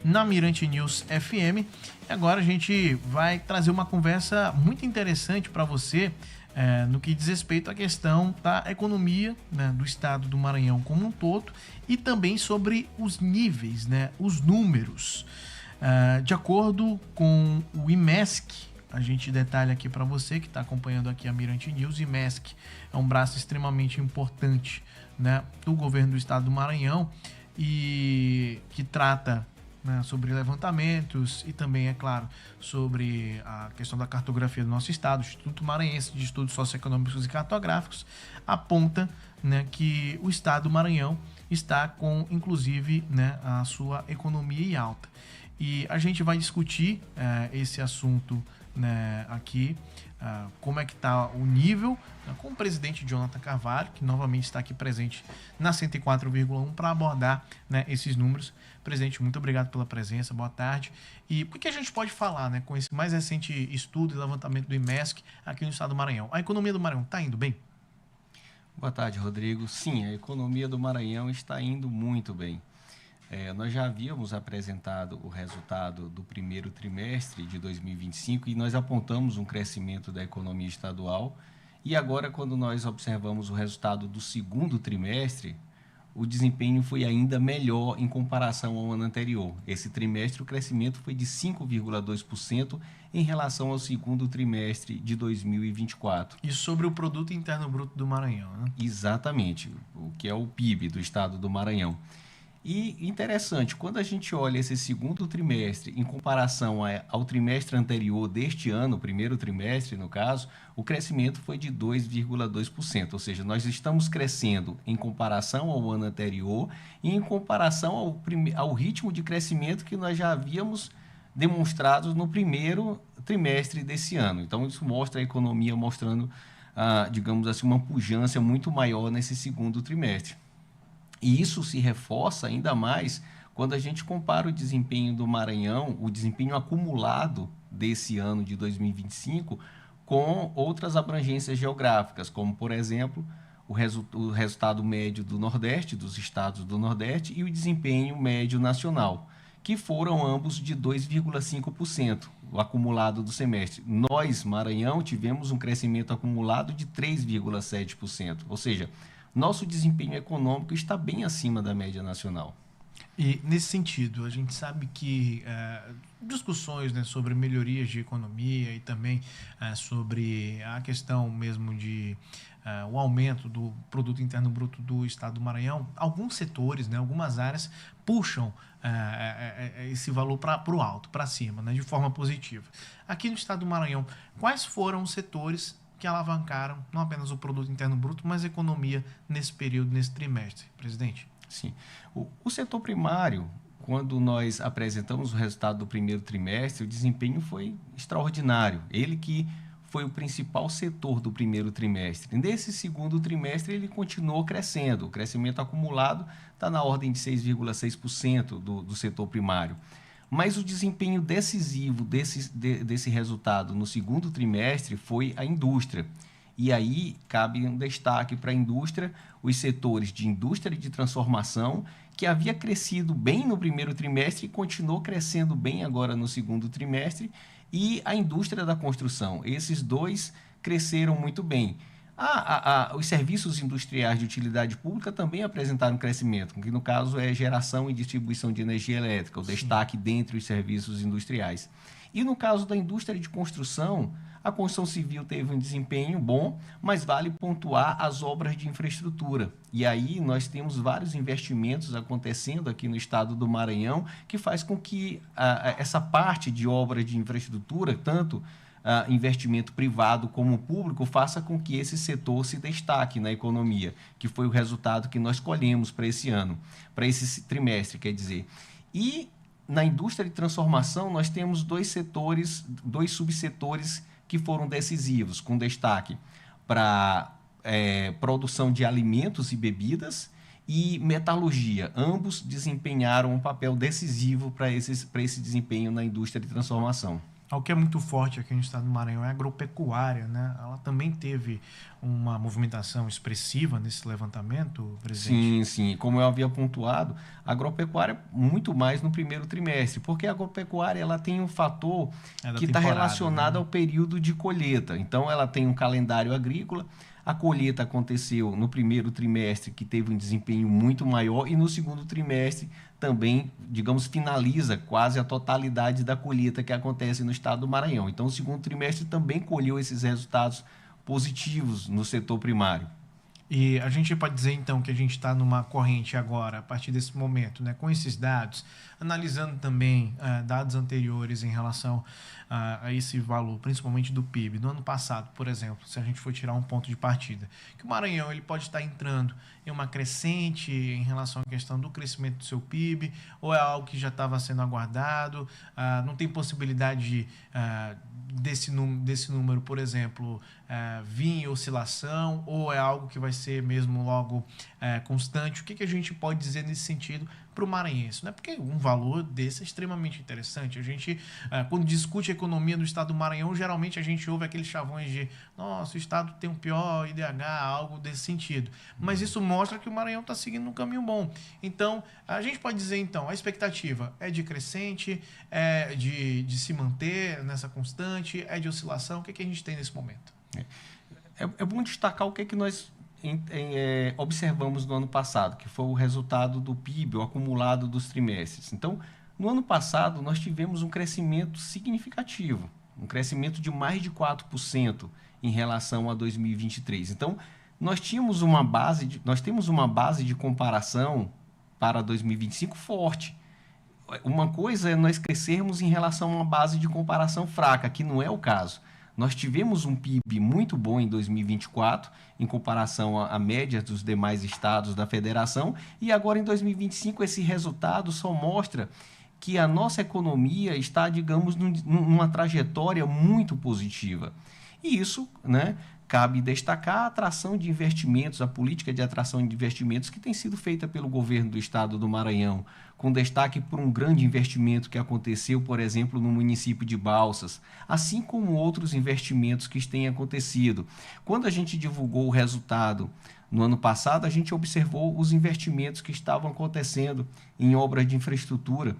na Mirante News FM. E agora a gente vai trazer uma conversa muito interessante para você no que diz respeito à questão da economia, né, do estado do Maranhão como um todo e também sobre os níveis, né, os números. De acordo com o IMESC, a gente detalha aqui para você que está acompanhando aqui a Mirante News, o IMESC é um braço extremamente importante, né, do governo do estado do Maranhão e que trata, né, sobre levantamentos e também, é claro, sobre a questão da cartografia do nosso estado. O Instituto Maranhense de Estudos Socioeconômicos e Cartográficos aponta, né, que o estado do Maranhão está com, inclusive, né, a sua economia em alta. E a gente vai discutir esse assunto, né, aqui, como é que está o nível, né, com o presidente Jonathan Carvalho, que novamente está aqui presente na 104,1 para abordar, né, esses números. Presidente, muito obrigado pela presença, boa tarde. E o que a gente pode falar, né, com esse mais recente estudo e levantamento do IMESC aqui no estado do Maranhão? A economia do Maranhão está indo bem? Boa tarde, Rodrigo. Sim, a economia do Maranhão está indo muito bem. Nós já havíamos apresentado o resultado do primeiro trimestre de 2025 e nós apontamos um crescimento da economia estadual. E agora, quando nós observamos o resultado do segundo trimestre, o desempenho foi ainda melhor em comparação ao ano anterior. Esse trimestre, o crescimento foi de 5,2% em relação ao segundo trimestre de 2024. Isso sobre o Produto Interno Bruto do Maranhão, né? Exatamente, o que é o PIB do estado do Maranhão. E interessante, quando a gente olha esse segundo trimestre em comparação ao trimestre anterior deste ano, o primeiro trimestre no caso, o crescimento foi de 2,2%, ou seja, nós estamos crescendo em comparação ao ano anterior e em comparação ao ritmo de crescimento que nós já havíamos demonstrado no primeiro trimestre desse ano. Então, isso mostra a economia mostrando, digamos assim, uma pujança muito maior nesse segundo trimestre. E isso se reforça ainda mais quando a gente compara o desempenho do Maranhão, o desempenho acumulado desse ano de 2025, com outras abrangências geográficas, como, por exemplo, o resultado médio do Nordeste, dos estados do Nordeste, e o desempenho médio nacional, que foram ambos de 2,5%, o acumulado do semestre. Nós, Maranhão, tivemos um crescimento acumulado de 3,7%, ou seja, nosso desempenho econômico está bem acima da média nacional. E, nesse sentido, a gente sabe que discussões, né, sobre melhorias de economia e também sobre a questão mesmo de o aumento do Produto Interno Bruto do estado do Maranhão, alguns setores, né, algumas áreas puxam esse valor para o alto, para cima, né, de forma positiva. Aqui no estado do Maranhão, quais foram os setores que alavancaram não apenas o Produto Interno Bruto, mas a economia nesse período, nesse trimestre, presidente? Sim. O setor primário, quando nós apresentamos o resultado do primeiro trimestre, o desempenho foi extraordinário. Ele que foi o principal setor do primeiro trimestre. Nesse segundo trimestre, ele continuou crescendo. O crescimento acumulado está na ordem de 6,6% do setor primário. Mas o desempenho decisivo desse resultado no segundo trimestre foi a indústria. E aí cabe um destaque para a indústria, os setores de indústria e de transformação, que havia crescido bem no primeiro trimestre e continuou crescendo bem agora no segundo trimestre, e a indústria da construção. Esses dois cresceram muito bem. Os serviços industriais de utilidade pública também apresentaram crescimento, que no caso é geração e distribuição de energia elétrica, o destaque dentre os serviços industriais. E no caso da indústria de construção, a construção civil teve um desempenho bom, mas vale pontuar as obras de infraestrutura. E aí nós temos vários investimentos acontecendo aqui no estado do Maranhão, que faz com que essa parte de obras de infraestrutura, tanto investimento privado como público, faça com que esse setor se destaque na economia, que foi o resultado que nós colhemos para esse ano, para esse trimestre, quer dizer. E na indústria de transformação, nós temos dois subsetores que foram decisivos, com destaque para produção de alimentos e bebidas e metalurgia. Ambos desempenharam um papel decisivo para esse desempenho na indústria de transformação. Algo que é muito forte aqui no estado do Maranhão é a agropecuária, né? Ela também teve uma movimentação expressiva nesse levantamento, presidente? Sim, sim. Como eu havia pontuado, a agropecuária muito mais no primeiro trimestre, porque a agropecuária ela tem um fator É da que está temporada, relacionado né? ao período de colheita. Então, ela tem um calendário agrícola. A colheita aconteceu no primeiro trimestre, que teve um desempenho muito maior, e no segundo trimestre também, digamos, finaliza quase a totalidade da colheita que acontece no estado do Maranhão. Então, o segundo trimestre também colheu esses resultados positivos no setor primário. E a gente pode dizer então que a gente está numa corrente agora, a partir desse momento, né, com esses dados, analisando também dados anteriores em relação a esse valor, principalmente do PIB. No ano passado, por exemplo, se a gente for tirar um ponto de partida, que o Maranhão ele pode estar entrando em uma crescente em relação à questão do crescimento do seu PIB, ou é algo que já estava sendo aguardado, não tem possibilidade de, desse número, por exemplo, vir em oscilação, ou é algo que vai ser mesmo logo constante? O que a gente pode dizer nesse sentido para o maranhense? Né? Porque um valor desse é extremamente interessante. A gente, quando discute a economia do estado do Maranhão, geralmente a gente ouve aqueles chavões de nossa, o estado tem um pior IDH, algo desse sentido. Mas isso mostra que o Maranhão está seguindo um caminho bom. Então, a gente pode dizer, então, a expectativa é de crescente, é de se manter nessa constante, é de oscilação. O que a gente tem nesse momento? É bom destacar o que nós observamos no ano passado, que foi o resultado do PIB, o acumulado dos trimestres. Então, no ano passado, nós tivemos um crescimento significativo, um crescimento de mais de 4% em relação a 2023. Então, nós temos uma base de comparação para 2025 forte. Uma coisa é nós crescermos em relação a uma base de comparação fraca, que não é o caso. Nós tivemos um PIB muito bom em 2024, em comparação à média dos demais estados da federação, e agora em 2025 esse resultado só mostra que a nossa economia está, digamos, numa trajetória muito positiva. E isso, né, cabe destacar a atração de investimentos, a política de atração de investimentos que tem sido feita pelo governo do estado do Maranhão, com destaque por um grande investimento que aconteceu, por exemplo, no município de Balsas, assim como outros investimentos que têm acontecido. Quando a gente divulgou o resultado no ano passado, a gente observou os investimentos que estavam acontecendo em obras de infraestrutura,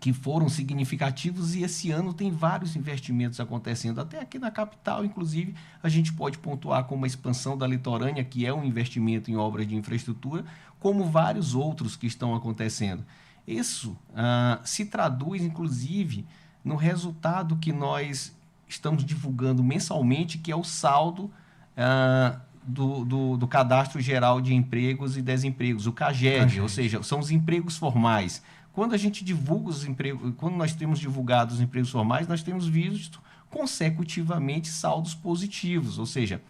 que foram significativos, e esse ano tem vários investimentos acontecendo. Até aqui na capital, inclusive, a gente pode pontuar como a expansão da litorânea, que é um investimento em obras de infraestrutura, como vários outros que estão acontecendo. Isso se traduz, inclusive, no resultado que nós estamos divulgando mensalmente, que é o saldo do Cadastro Geral de Empregos e Desempregos, o CAGED, ou seja, são os empregos formais. Quando a gente divulga os empregos, quando nós temos divulgado os empregos formais, nós temos visto consecutivamente saldos positivos, ou seja,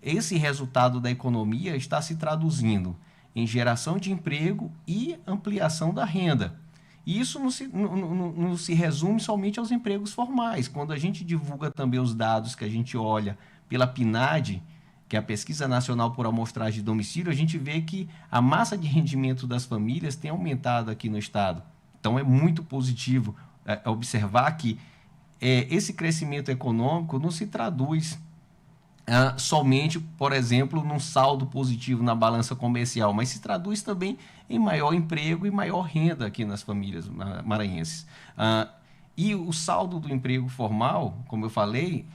esse resultado da economia está se traduzindo em geração de emprego e ampliação da renda. E isso não se resume somente aos empregos formais. Quando a gente divulga também os dados que a gente olha pela PNAD, que é a Pesquisa Nacional por Amostragem de Domicílio, a gente vê que a massa de rendimento das famílias tem aumentado aqui no estado. Então, é muito positivo observar que esse crescimento econômico não se traduz somente, por exemplo, num saldo positivo na balança comercial, mas se traduz também em maior emprego e maior renda aqui nas famílias maranhenses. E o saldo do emprego formal, como eu falei,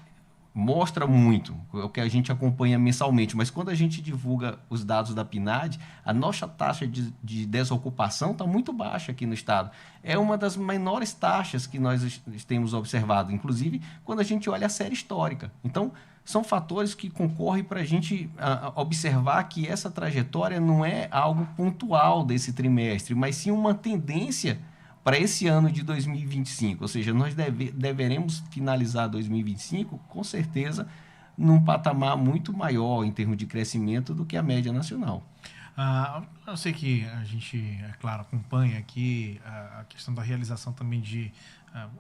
mostra muito, é o que a gente acompanha mensalmente, mas quando a gente divulga os dados da PNAD, a nossa taxa de desocupação está muito baixa aqui no estado. É uma das menores taxas que nós temos observado, inclusive quando a gente olha a série histórica. Então, são fatores que concorrem para a gente observar que essa trajetória não é algo pontual desse trimestre, mas sim uma tendência para esse ano de 2025, ou seja, nós deveremos finalizar 2025, com certeza, num patamar muito maior em termos de crescimento do que a média nacional. Eu sei que a gente, é claro, acompanha aqui a questão da realização também de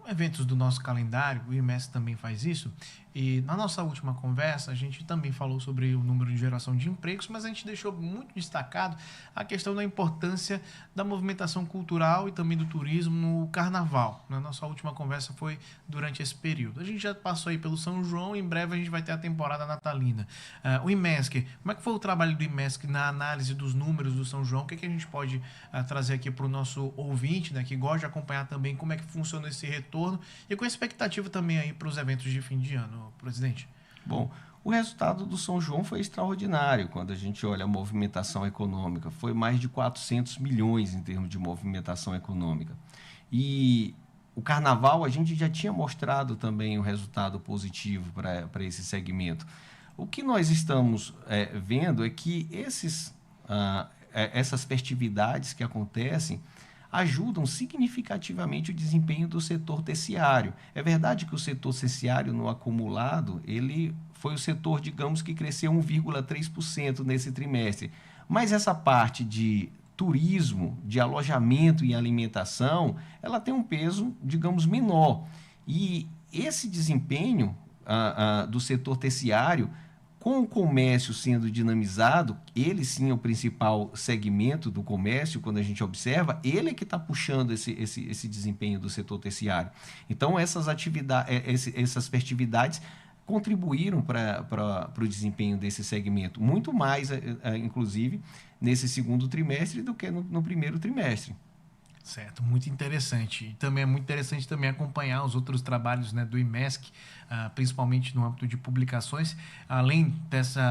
eventos do nosso calendário, o IMESC também faz isso, e na nossa última conversa a gente também falou sobre o número de geração de empregos, mas a gente deixou muito destacado a questão da importância da movimentação cultural e também do turismo no carnaval. Na nossa última conversa foi durante esse período. A gente já passou aí pelo São João, em breve a gente vai ter a temporada natalina. O IMESC, como é que foi o trabalho do IMESC na análise dos números do São João? O que a gente pode trazer aqui para o nosso ouvinte, né, que gosta de acompanhar também como é que funciona esse retorno e com expectativa também aí para os eventos de fim de ano, presidente? Bom, o resultado do São João foi extraordinário quando a gente olha a movimentação econômica. Foi mais de 400 milhões em termos de movimentação econômica. E o carnaval, a gente já tinha mostrado também um resultado positivo para esse segmento. O que nós estamos vendo é que essas festividades que acontecem ajudam significativamente o desempenho do setor terciário. É verdade que o setor terciário, no acumulado, ele foi o setor, digamos, que cresceu 1,3% nesse trimestre. Mas essa parte de turismo, de alojamento e alimentação, ela tem um peso, digamos, menor. E esse desempenho do setor terciário, com o comércio sendo dinamizado, ele sim é o principal segmento do comércio, quando a gente observa, ele é que está puxando esse desempenho do setor terciário. Então, essas festividades contribuíram para o desempenho desse segmento, muito mais, inclusive, nesse segundo trimestre do que no primeiro trimestre. Certo, muito interessante. E também é muito interessante também acompanhar os outros trabalhos, né, do IMESC, principalmente no âmbito de publicações, além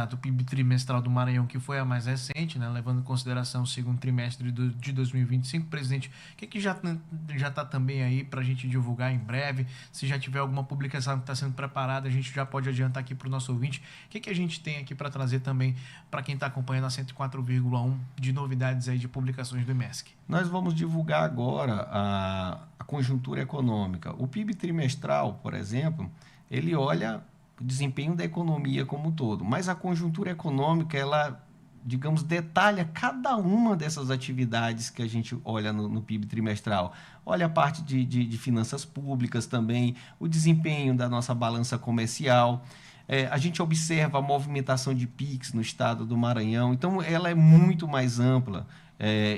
do PIB trimestral do Maranhão, que foi a mais recente, né, levando em consideração o segundo trimestre de 2025. Presidente, o que já está também aí para a gente divulgar em breve? Se já tiver alguma publicação que está sendo preparada, a gente já pode adiantar aqui para o nosso ouvinte. O que a gente tem aqui para trazer também para quem está acompanhando a 104,1 de novidades aí de publicações do IMESC? Nós vamos divulgar agora a conjuntura econômica. O PIB trimestral, por exemplo, ele olha o desempenho da economia como um todo, mas a conjuntura econômica, ela, digamos, detalha cada uma dessas atividades que a gente olha no PIB trimestral. Olha a parte de finanças públicas também, o desempenho da nossa balança comercial. A gente observa a movimentação de PIX no estado do Maranhão, então ela é muito mais ampla.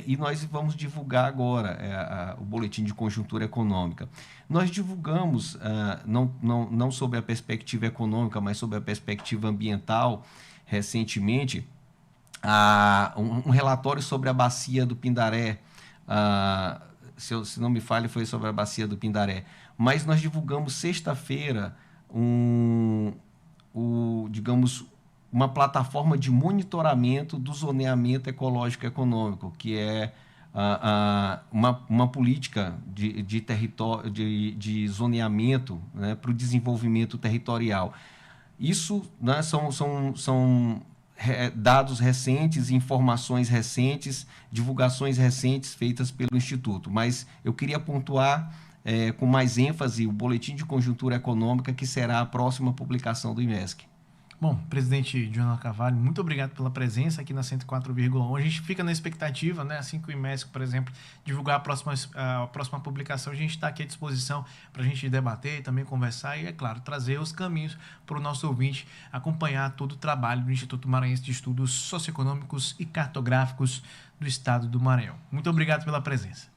E nós vamos divulgar agora o boletim de conjuntura econômica. Nós divulgamos, não sobre a perspectiva econômica, mas sobre a perspectiva ambiental, recentemente, um relatório sobre a bacia do Pindaré. Se não me falha, foi sobre a bacia do Pindaré. Mas nós divulgamos sexta-feira digamos, uma plataforma de monitoramento do zoneamento ecológico econômico, que é uma política de território, de zoneamento, né, para o desenvolvimento territorial. Isso, né, são dados recentes, informações recentes, divulgações recentes feitas pelo Instituto. Mas eu queria pontuar com mais ênfase o Boletim de Conjuntura Econômica, que será a próxima publicação do IMESC. Bom, presidente Jonathan Carvalho, muito obrigado pela presença aqui na 104,1. A gente fica na expectativa, né? Assim que o IMESC, por exemplo, divulgar a próxima publicação, a gente está aqui à disposição para a gente debater, também conversar e, é claro, trazer os caminhos para o nosso ouvinte acompanhar todo o trabalho do Instituto Maranhense de Estudos Socioeconômicos e Cartográficos do Estado do Maranhão. Muito obrigado pela presença.